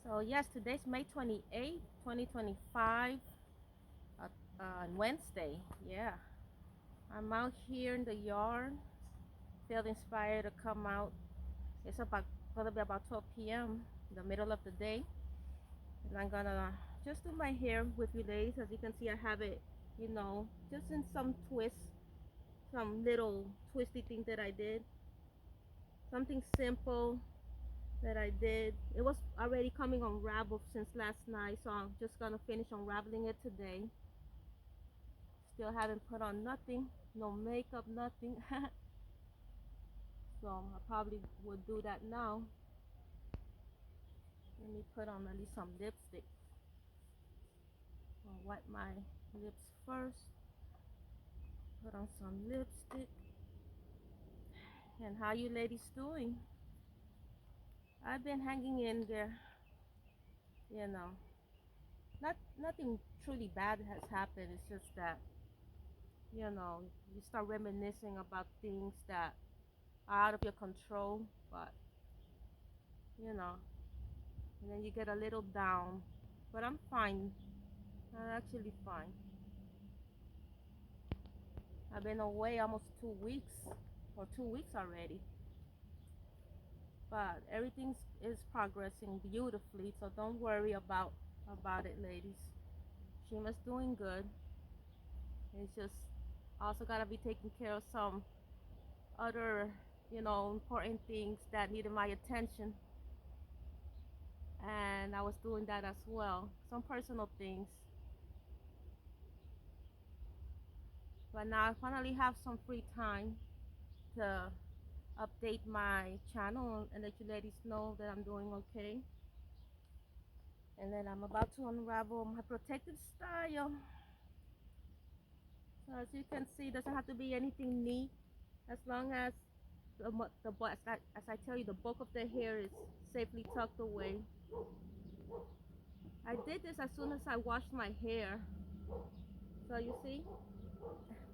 So yes, today's May 28th, 2025, Wednesday. Yeah, I'm out here in the yard. Feel inspired to come out. It's about gonna be about 12 p.m. the middle of the day, and I'm gonna just do my hair with you ladies. As you can see, I have it, just in some twists, some little twisty things that I did. Something simple that I did. It was already coming unraveled since last night, so I'm just gonna finish unraveling it today. Still haven't put on nothing, no makeup, nothing. So I probably would do that now. Let me put on at least some lipstick. I'll wipe my lips first. Put on some lipstick. And how you ladies doing? I've been hanging in there. You know, nothing truly bad has happened. It's just that you start reminiscing about things that are out of your control, but you know, and then you get a little down. But I'm fine. I'm actually fine. I've been away almost 2 weeks, or 2 weeks already. But everything is progressing beautifully, so don't worry about it, ladies. Shima's doing good. It's just also gotta be taking care of some other, important things that needed my attention, and I was doing that as well. Some personal things, but now I finally have some free time to update my channel and let you ladies know that I'm doing okay. And then I'm about to unravel my protective style. So as you can see, it doesn't have to be anything neat, as long as as I tell you, the bulk of the hair is safely tucked away. I did this as soon as I washed my hair. So you see,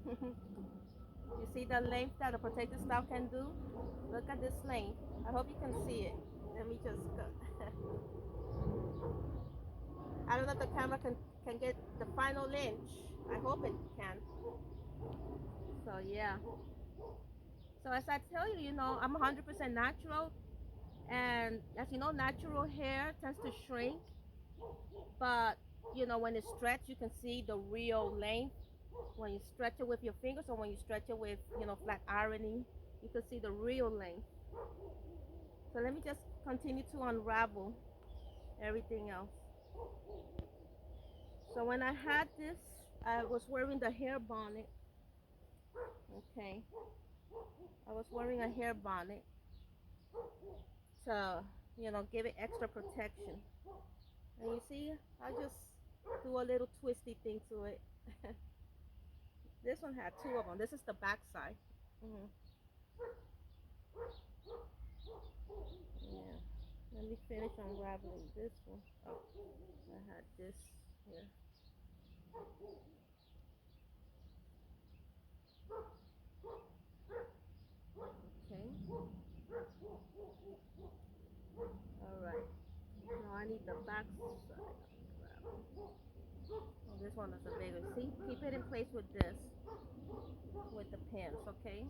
you see the length that a protective style can do. Look at this length. I hope you can see it. Let me just go. I don't know if the camera can get the final inch. I hope it can. So yeah. So as I tell you, I'm 100% natural, and as you know, natural hair tends to shrink, but when it's stretched, you can see the real length. When you stretch it with your fingers, or when you stretch it with, flat ironing, you can see the real length. So let me just continue to unravel everything else. So when I had this, I was wearing the hair bonnet. Okay, I was wearing a hair bonnet to, give it extra protection. And you see, I just do a little twisty thing to it. This one had two of them. This is the back side. Hmm. Yeah. Let me finish unraveling this one. Oh, I had this here. Okay. All right. Now I need the back side unraveled. Oh, this one is a bigger. See, keep it in place with this, with the pins, okay?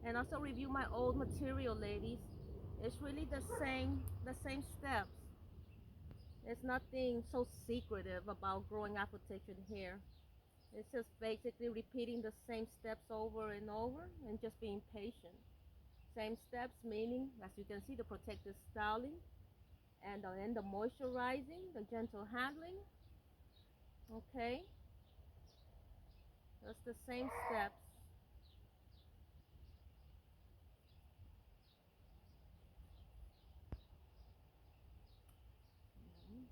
And also review my old material, ladies. It's really the same steps. There's nothing so secretive about growing Afro-textured hair. It's just basically repeating the same steps over and over and just being patient. Same steps, meaning, as you can see, the protective styling, and then the moisturizing, the gentle handling. Okay, that's the same steps. Okay.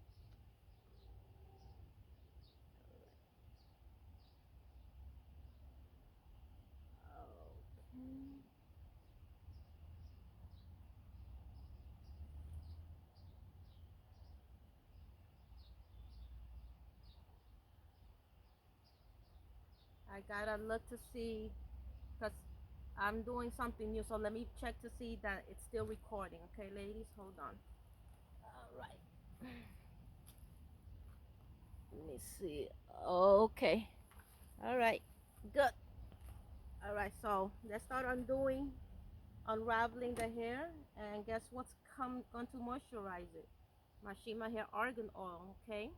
I gotta look to see, because I'm doing something new, so let me check to see that it's still recording. Okay, ladies, hold on. All right. Let me see. Okay. All right. Good. All right. So let's start undoing, unraveling the hair, and guess what's going to moisturize it? My Shima hair argan oil. Okay.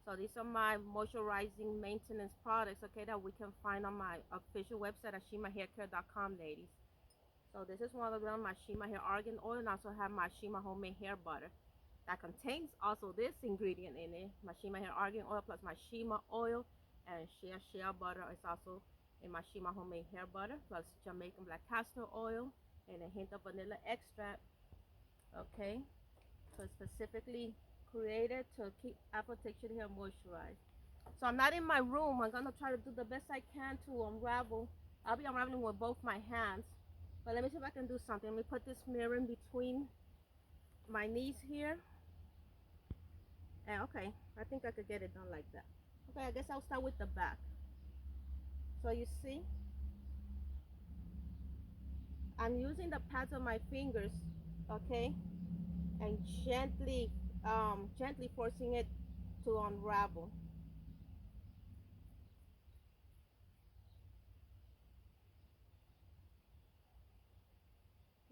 So these are my moisturizing maintenance products. Okay, that we can find on my official website at shimahaircare.com, ladies. So this is one of them, my Shima hair argan oil, and I also have my Shima homemade hair butter that contains also this ingredient in it, my Shima hair argan oil plus my Shima oil and shea butter is also in my Shima homemade hair butter plus Jamaican black castor oil and a hint of vanilla extract. Okay, so it's specifically created to keep apple textured hair moisturized. So I'm not in my room. I'm gonna try to do the best I can to unravel. I'll be unraveling with both my hands. But let me see if I can do something. Let me put this mirror in between my knees here. And okay, I think I could get it done like that. Okay, I guess I'll start with the back. So you see, I'm using the pads of my fingers, okay, and gently forcing it to unravel.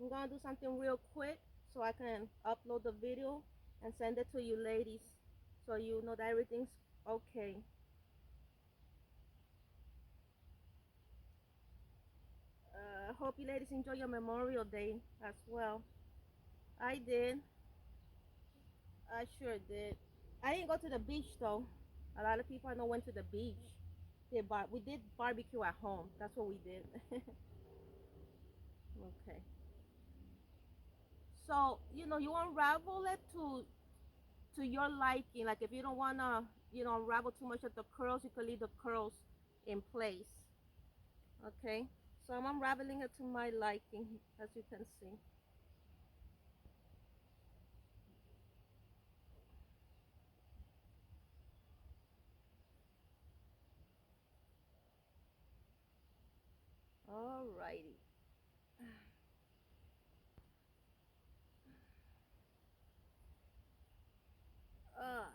I'm gonna do something real quick so I can upload the video and send it to you ladies so you know that everything's okay. Hope you ladies enjoy your Memorial Day as well. I did. I sure did. I didn't go to the beach though. A lot of people I know went to the beach. We did barbecue at home. That's what we did. Okay. So you unravel it to your liking. Like if you don't wanna unravel too much of the curls, you could leave the curls in place. Okay. So I'm unraveling it to my liking, as you can see. Alrighty. Uh,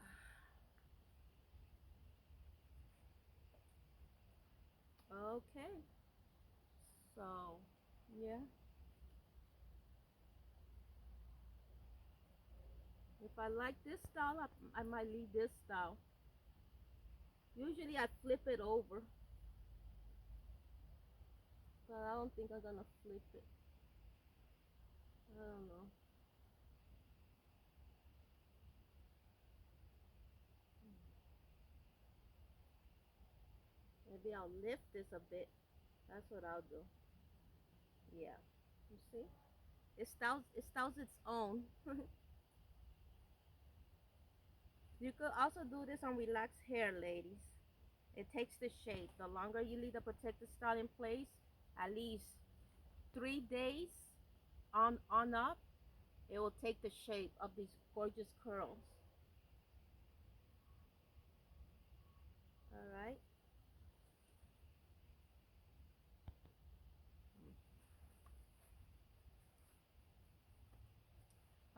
okay. So yeah. If I like this style, I might leave this style. Usually I flip it over, but I don't think I'm gonna flip it. I don't know. Maybe I'll lift this a bit. That's what I'll do. Yeah. You see? It styles its own. You could also do this on relaxed hair, ladies. It takes the shape. The longer you leave the protective style in place, at least 3 days on up, it will take the shape of these gorgeous curls. All right.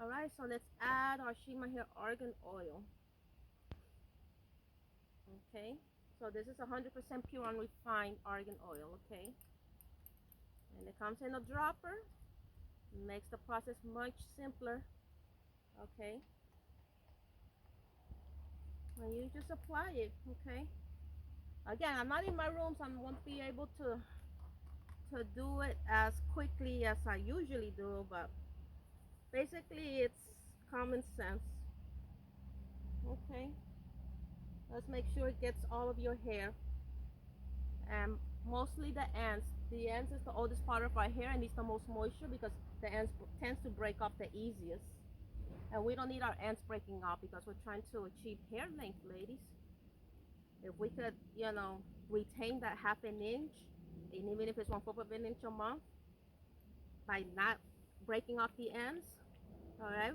All right. So let's add our Shima hair argan oil. Okay. So this is 100% pure unrefined argan oil. Okay. And it comes in a dropper. Makes the process much simpler. Okay. And you just apply it. Okay. Again, I'm not in my room, so I won't be able to do it as quickly as I usually do, but basically it's common sense. Okay, let's make sure it gets all of your hair and mostly the ends. The ends is the oldest part of our hair and needs the most moisture because the ends tends to break off the easiest, and we don't need our ends breaking off because we're trying to achieve hair length, ladies. If we could retain that half an inch, and even if it's 1/4 of an inch a month by not breaking off the ends, all right,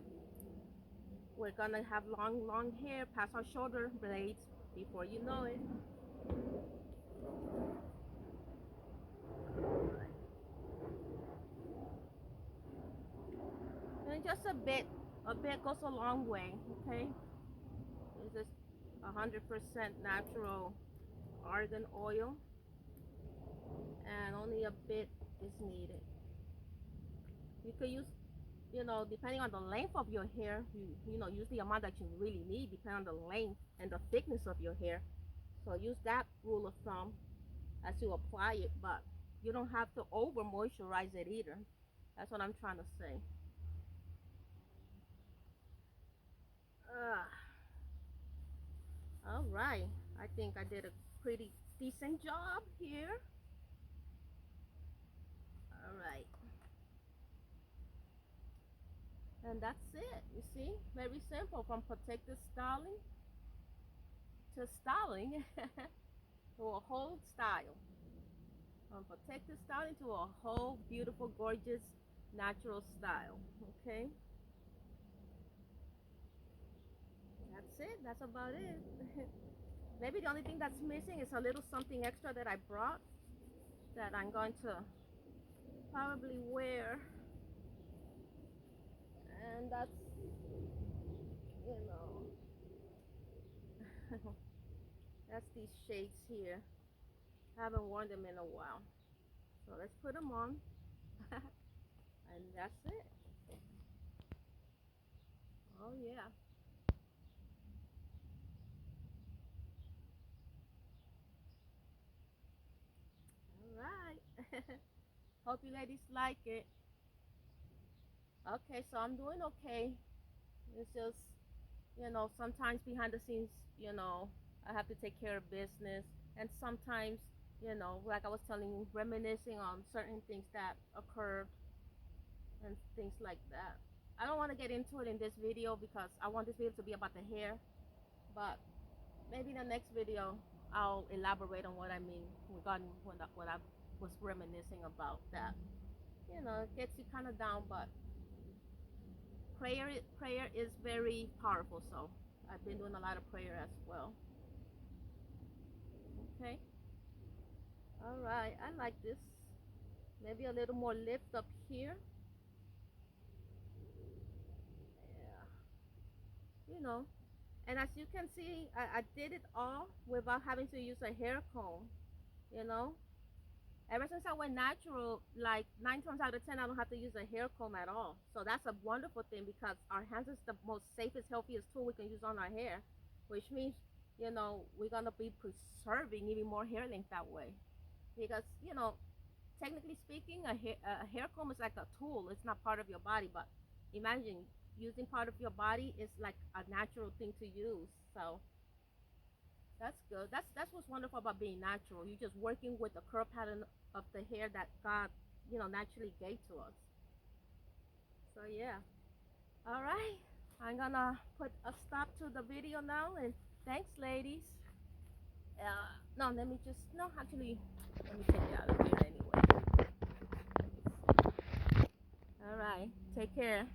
we're gonna have long hair past our shoulder blades before you know it. And just a bit goes a long way, okay? This is 100% natural argan oil, and only a bit is needed. You could use, depending on the length of your hair, use the amount that you really need, depending on the length and the thickness of your hair. So use that rule of thumb as you apply it, but you don't have to over moisturize it either. That's what I'm trying to say. Uh, all right. I think I did a pretty decent job here. All right. And that's it. You see? Very simple. From protective styling to styling to a whole style. From protective styling to a whole beautiful, gorgeous, natural style. Okay? That's it. That's about it. Maybe the only thing that's missing is a little something extra that I brought that I'm going to probably wear. And that's, you know, that's these shades here. I haven't worn them in a while. So let's put them on. And that's it. Oh, yeah. All right. Hope you ladies like it. Okay, so I'm doing okay. It's just, sometimes behind the scenes, I have to take care of business. And sometimes, like I was telling you, reminiscing on certain things that occurred and things like that. I don't want to get into it in this video because I want this video to be about the hair. But maybe in the next video, I'll elaborate on what I mean regarding what I was reminiscing about that. It gets you kind of down, but prayer is very powerful. So I've been doing a lot of prayer as well. Okay. All right. I like this. Maybe a little more lift up here. Yeah. And as you can see, I did it all without having to use a hair comb. You know, ever since I went natural, like 9 times out of 10, I don't have to use a hair comb at all. So that's a wonderful thing because our hands is the most safest, healthiest tool we can use on our hair, which means, we're gonna be preserving even more hair length that way. Because, technically speaking, a hair comb is like a tool. It's not part of your body, but imagine using part of your body is like a natural thing to use. So that's good. That's what's wonderful about being natural. You're just working with the curl pattern of the hair that God, naturally gave to us. So yeah. All right. I'm gonna put a stop to the video now, and thanks, ladies. No, let me just no. Actually, let me take it out of here anyway. All right. Take care.